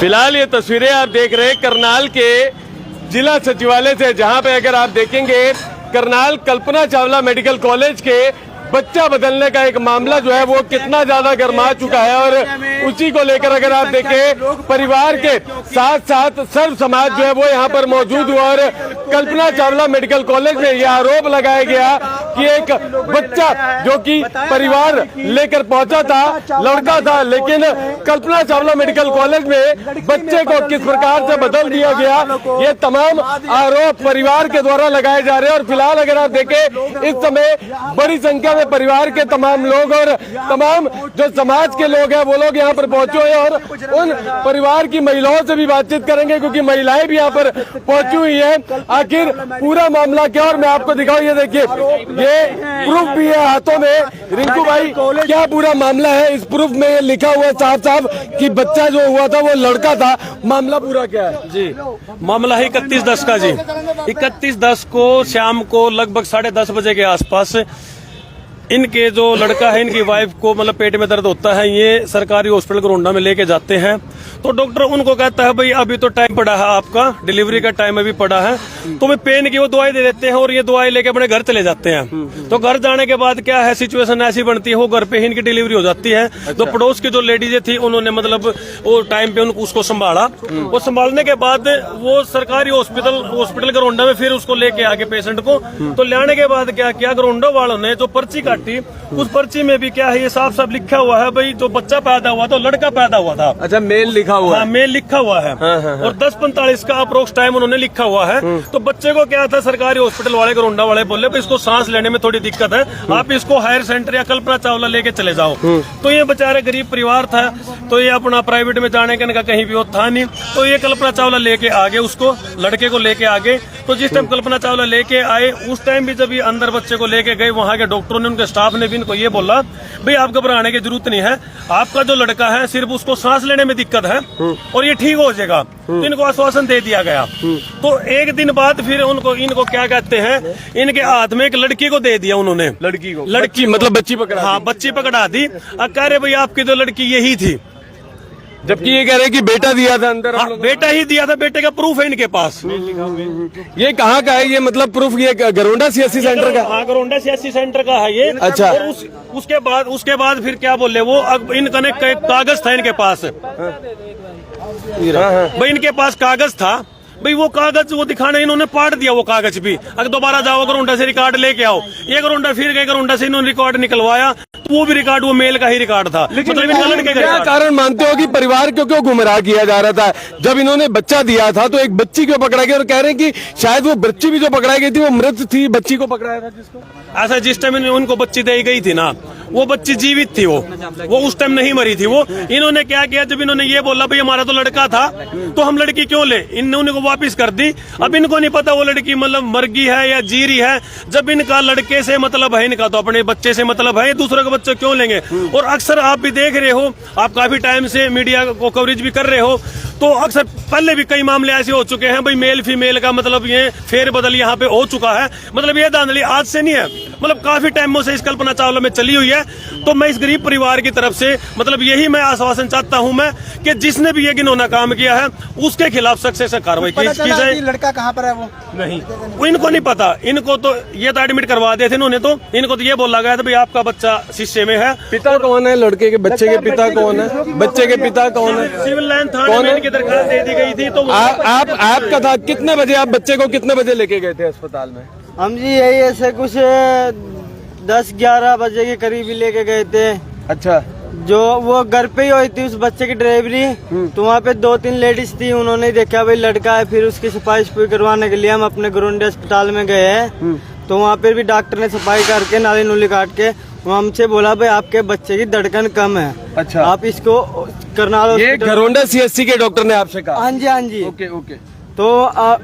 फिलहाल ये तस्वीरें आप देख रहे हैं करनाल के जिला सचिवालय से, जहां पे अगर आप देखेंगे करनाल कल्पना चावला मेडिकल कॉलेज के बच्चा बदलने का एक मामला जो है वो कितना ज्यादा गर्मा चुका है। और उसी को लेकर अगर आप देखें परिवार के साथ साथ सर्व समाज जो है वो यहाँ पर मौजूद हुआ और कल्पना चावला मेडिकल कॉलेज में यह आरोप लगाया गया कि एक बच्चा जो कि परिवार लेकर पहुंचा था, लड़का था, लेकिन कल्पना चावला मेडिकल कॉलेज में बच्चे को किस प्रकार से बदल दिया गया, ये तमाम आरोप परिवार के द्वारा लगाए जा रहे हैं। और फिलहाल अगर आप देखें इस समय बड़ी संख्या में परिवार के तमाम लोग और तमाम जो समाज के लोग हैं वो लोग यहाँ पर पहुंचे हुए हैं और उन परिवार की महिलाओं से भी बातचीत करेंगे क्योंकि महिलाएं भी यहाँ पर पहुंची हुई हैं। आखिर पूरा मामला क्या, और मैं आपको दिखाऊं, ये देखिए ये प्रूफ भी है हाथों में। रिंकू भाई, क्या पूरा मामला है? इस प्रूफ में लिखा हुआ है साफ साफ कि बच्चा जो हुआ था वो लड़का था, मामला पूरा क्या है? जी, मामला है 31/10 का जी। 31/10 को शाम को लगभग 10:30 बजे के आसपास इनके जो लड़का है, इनकी वाइफ को मतलब पेट में दर्द होता है, ये सरकारी हॉस्पिटल गोंडा में लेके जाते हैं। तो डॉक्टर उनको कहता है भाई अभी तो टाइम पड़ा है, आपका डिलीवरी का टाइम अभी पड़ा है, तो वे पेन की वो दवाई दे देते हैं और ये दवाई लेके अपने घर चले जाते हैं। तो घर जाने के बाद क्या है, सिचुएशन ऐसी बनती है, वो घर पे ही इनकी डिलीवरी हो जाती है। तो पड़ोस की जो लेडीज थी उन्होंने मतलब वो टाइम पे उसको संभाला। वो संभालने के बाद वो सरकारी हॉस्पिटल गोंडा में फिर उसको लेके आगे पेशेंट को। तो लाने के बाद क्या किया, गोंडा वालों ने जो पर्ची काटी, उस पर्ची में भी क्या है, ये साफ साफ लिखा हुआ है भाई जो बच्चा पैदा हुआ था लड़का पैदा हुआ था। अच्छा, मेल लिखा हुआ है? मेल लिखा हुआ है। और 10:45 का अप्रोक्स टाइम उन्होंने लिखा हुआ है। तो बच्चे को क्या था, सरकारी हॉस्पिटल वाले गोंडा वाले बोले इसको सांस लेने में थोड़ी दिक्कत है, आप इसको हायर सेंटर या कल्पना चावला लेके चले जाओ। तो ये बेचारे गरीब परिवार था, तो ये अपना प्राइवेट में जाने का कहीं भी वो था नहीं, तो ये कल्पना चावला लेके आगे उसको लड़के को लेके आगे। तो जिस टाइम कल्पना चावला लेके आए उस टाइम भी जब ये अंदर बच्चे को लेके गए, वहाँ के डॉक्टरों ने, उनके स्टाफ ने भी इनको ये बोला भाई आप घबराने की जरूरत नहीं है, आपका जो लड़का है सिर्फ उसको सांस लेने में दिक्कत है और ये ठीक हो जाएगा। तो इनको आश्वासन दे दिया गया। तो एक दिन बाद फिर इनको क्या कहते हैं, इनके हाथ में एक लड़की को दे दिया उन्होंने। लड़की को? लड़की मतलब बच्ची पकड़ा? हाँ, बच्ची पकड़ा दी। कह रहे भाई आपकी जो लड़की यही थी, जबकि ये कह रहे कि बेटा दिया था अंदर। हाँ, बेटा ही दिया था, बेटे का प्रूफ है इनके पास। ये कहाँ का है ये, मतलब प्रूफ ये गोंडा सीएससी सेंटर का? हाँ, गोंडा सीएससी सेंटर का है ये। अच्छा। और उसके बाद फिर क्या बोले वो, इनका कागज था इनके पास भाई, इनके पास कागज था भाई, वो कागज वो दिखाने इन्होंने पाट दिया वो कागज भी। अगर दोबारा जाओ गोंडा से रिकॉर्ड लेके आओ, ये गोंडा फिर गए, गोंडा से इन्होंने रिकॉर्ड निकलवाया, तो वो भी रिकॉर्ड वो मेल का ही रिकॉर्ड था। मतलब क्या कारण मानते हो कि परिवार को क्यों गुमराह किया जा रहा था? जब इन्होंने बच्चा दिया था तो एक बच्ची को पकड़ा गया और कह रहे हैं कि शायद वो बच्ची भी जो पकड़ाई गई थी वो मृत थी, बच्ची को पकड़ाया था जिसको। ऐसा जिस टाइम उनको बच्ची दी गई थी ना, वो बच्ची जीवित थी, वो उस टाइम नहीं मरी थी। वो इन्होंने क्या किया, जब इन्होंने ये बोला भाई हमारा तो लड़का था तो हम लड़की क्यों ले, इन्होंने को वापिस कर दी। अब इनको नहीं पता वो लड़की मतलब मर गई है या जी रही है। जब इनका लड़के से मतलब है, इनका तो अपने बच्चे से मतलब है, दूसरे का बच्चा क्यों लेंगे। और अक्सर आप भी देख रहे हो, आप काफी टाइम से मीडिया को कवरेज भी कर रहे हो, तो अक्सर पहले भी कई मामले ऐसे हो चुके हैं भाई, मेल फीमेल का मतलब ये फेर बदल यहाँ पे हो चुका है। मतलब ये धांधली आज से नहीं है, मतलब काफी टाइमों से इस कल्पना चावला में चली हुई है। तो मैं इस गरीब परिवार की तरफ से मतलब यही मैं आश्वासन चाहता हूँ मैं कि जिसने भी ये घिनौना काम किया है उसके खिलाफ सख्त से कार्रवाई की जाए। लड़का कहाँ पर है वो नहीं, वो इनको नहीं पता। इनको तो ये तो एडमिट करवा दिए थे इन्होंने, तो इनको तो ये बोला गया था भाई आपका बच्चा शीशे में है। पिता कौन है लड़के के? बच्चे के पिता कौन है? बच्चे के पिता कौन है? सिविल लाइन थाने में इनकी दरखास्त दे दी गई थी। तो आपका था कितने बजे, आप बच्चे को कितने बजे लेके गए थे अस्पताल में? हम जी यही ऐसे कुछ 10-11 बजे के करीब ही लेके गए थे। अच्छा। जो वो घर पे ही हुई थी उस बच्चे की डिलीवरी, तो वहाँ पे 2-3 लेडीज थी, उन्होंने देखा भाई लड़का है, फिर उसकी सफाई करवाने के लिए हम अपने गोंडा अस्पताल में गए हैं। तो वहाँ पे भी डॉक्टर ने सफाई करके नाली नूली काट के हमसे बोला भाई आपके बच्चे की धड़कन कम है। अच्छा। आप इसको करनाल, ये गोंडा सीएससी के डॉक्टर ने आपसे कहा? हाँ जी, हाँ जी। Okay okay. तो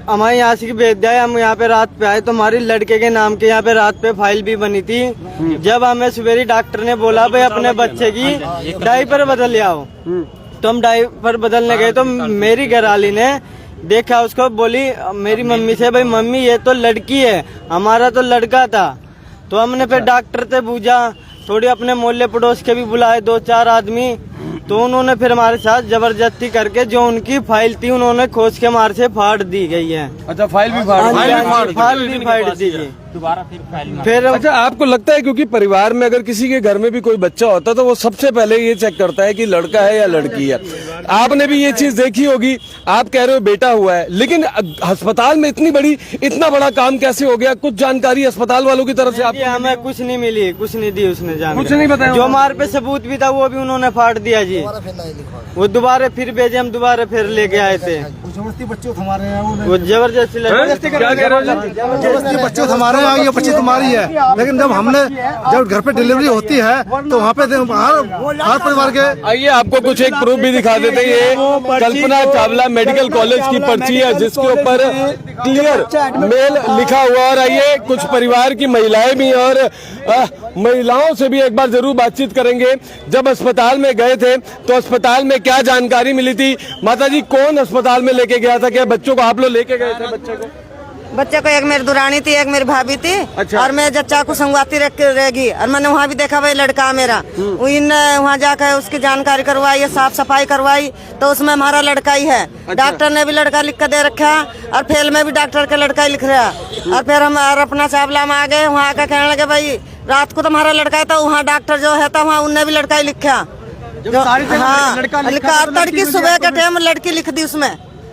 हमारे यहाँ से भेज दिया, हम यहाँ पे रात पे आए, तो हमारी लड़के के नाम के यहाँ पे रात पे फाइल भी बनी थी। जब हमें सवेरे डॉक्टर ने बोला भाई अपने बच्चे की डायपर बदल आओ, तो हम डायपर बदलने गए। तो मेरी घरवाली ने देखा उसको, बोली मेरी मम्मी से भाई मम्मी ये तो लड़की है, हमारा तो लड़का था। तो हमने फिर डॉक्टर से पूछा, थोड़ी अपने मोहल्ले पड़ोस के भी बुलाए 2-4 आदमी, तो उन्होंने फिर हमारे साथ जबरदस्ती करके जो उनकी फाइल थी उन्होंने खोज के मार से फाड़ दी गई है। अच्छा, फाइल भी फाड़ फाइल भी फाड़ दी गई दोबारा फाइल फिर। अच्छा, आपको लगता है क्योंकि परिवार में अगर किसी के घर में भी कोई बच्चा होता है तो वो सबसे पहले ये चेक करता है कि लड़का है या लड़की है। आपने भी ये चीज देखी होगी, आप कह रहे हो बेटा हुआ है, लेकिन अस्पताल में इतना बड़ा काम कैसे हो गया? कुछ जानकारी अस्पताल वालों की तरफ से जी, हमें कुछ नहीं मिली, कुछ नहीं दी उसने जानकारी, कुछ नहीं बताया। जो हमारे पे सबूत भी था वो भी उन्होंने फाड़ दिया जी। वो दोबारा फिर भेजे, हम दोबारा फिर लेके आए थे। जबरदस्ती बच्चे को हमारे हैं, वो जबरदस्ती क्या कह रहे हो? जबरदस्ती बच्चे को हमारे यहाँ, ये बच्ची तुम्हारी है। लेकिन जब घर पे डिलीवरी होती है तो वहाँ पे हर परिवार के। आइए आपको कुछ एक प्रूफ भी दिखा देते हैं। ये कल्पना चावला मेडिकल कॉलेज की पर्ची है जिसके ऊपर क्लियर मेल लिखा हुआ। और आइए कुछ परिवार की महिलाएं भी, और महिलाओं से भी एक बार जरूर बातचीत करेंगे। जब अस्पताल में गए थे तो अस्पताल में क्या जानकारी मिली थी? माता जी, कौन अस्पताल में लेके गया था? क्या बच्चों को आप लोग लेके गए थे? बच्चे को एक मेरी दुरानी थी, एक मेरी भाभी थी। अच्छा। और मैं जच्चा को संगवाती रहेगी। और मैंने वहाँ भी देखा भाई लड़का मेरा, वहाँ जाकर उसकी जानकारी करवाई, साफ सफाई करवाई तो उसमें हमारा लड़का ही है। अच्छा। डॉक्टर ने भी लड़का लिख कर दे रखा और फेल में भी डॉक्टर का लड़का ही लिख रहा। और फिर हम अपना चावला में आ गए, वहाँ आकर कहने लगे भाई रात को तुम्हारा लड़का है, तो वहाँ डॉक्टर जो है वहाँ उनने भी लड़का ही लिखा। हाँ, लिखा तड़की सुबह के टाइम लड़की लिख दी उसमें।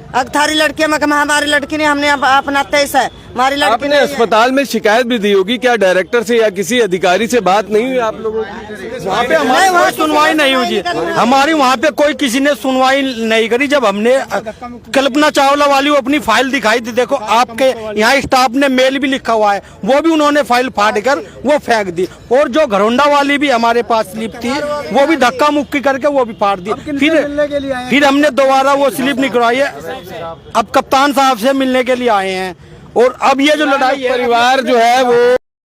अब थारी लड़की में हमारी लड़की नहीं, हमने अपना 23 है, हमारी लड़की आपने अस्पताल में शिकायत भी दी होगी, क्या डायरेक्टर से या किसी अधिकारी से बात नहीं हुई आप लोगों की? वहाँ पे हमारी सुनवाई नहीं हुई जी। हमारी वहाँ पे कोई किसी ने सुनवाई नहीं करी। जब हमने कल्पना चावला वाली को अपनी फाइल दिखाई थी, देखो आपके यहाँ स्टाफ ने मेल भी लिखा हुआ है, वो भी उन्होंने फाइल फाड़ कर वो फेंक दी। और जो घरोंडा वाली भी हमारे पास स्लिप थी वो भी धक्का मुक्की करके वो भी फाड़ दी। फिर हमने दोबारा वो स्लिप नहीं करवाई है। अब कप्तान साहब से मिलने के लिए आए हैं। और अब ये जो लड़ाई है, परिवार जो है वो